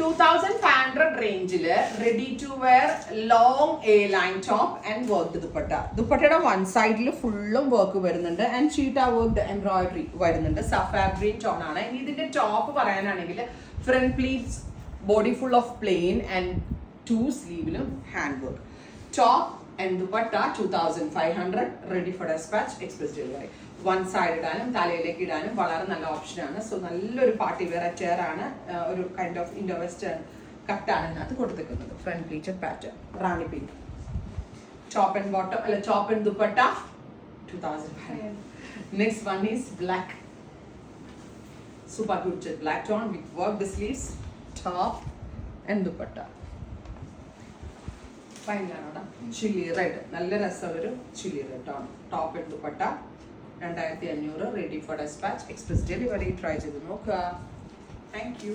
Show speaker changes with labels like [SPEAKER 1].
[SPEAKER 1] 2500 റേഞ്ചില് ready to wear long a line top and work dupatta. ദുപ്പട്ടയുടെ one സൈഡിൽ ഫുള്ളും വർക്ക് വരുന്നുണ്ട് ആൻഡ് ഷീറ്റ വർക്ക് എംബ്രോയിഡറി വരുന്നുണ്ട്. സഫാർ ഗ്രീൻ ടോൺ ആണ്. ഇനി ഇതിന്റെ ടോപ്പ് പറയാനാണെങ്കിൽ front pleats body full of plain and 2 സ്ലീവിലും hand work. Top and dupatta 2500 ready for despatch express delivery. One side ഇടാനും തലയിലേക്ക് ഇടാനും വളരെ നല്ല ഓപ്ഷനാണ്. സോ നല്ലൊരു പാർട്ടി വെയർ അറ്റയർ ആണ്. ഒരു കൈൻഡ് ഓഫ് ഇൻഡോ വെസ്റ്റേൺ കട്ടാണ് ഇതിനകത്ത് കൊടുത്തിരിക്കുന്നത്. Front pleated pattern rani pink. Top and bottom അല്ല top and dupatta 2500. Next one is black. Super good black tone with work the sleeves, top and dupatta. ഫൈനലാണ് chilli red. നല്ല രസമുള്ളൊരു chilli red ആണ്. Top and dupatta 2500 ready for despatch express delivery. Try ചെയ്ത് നോക്കുക. Thank U.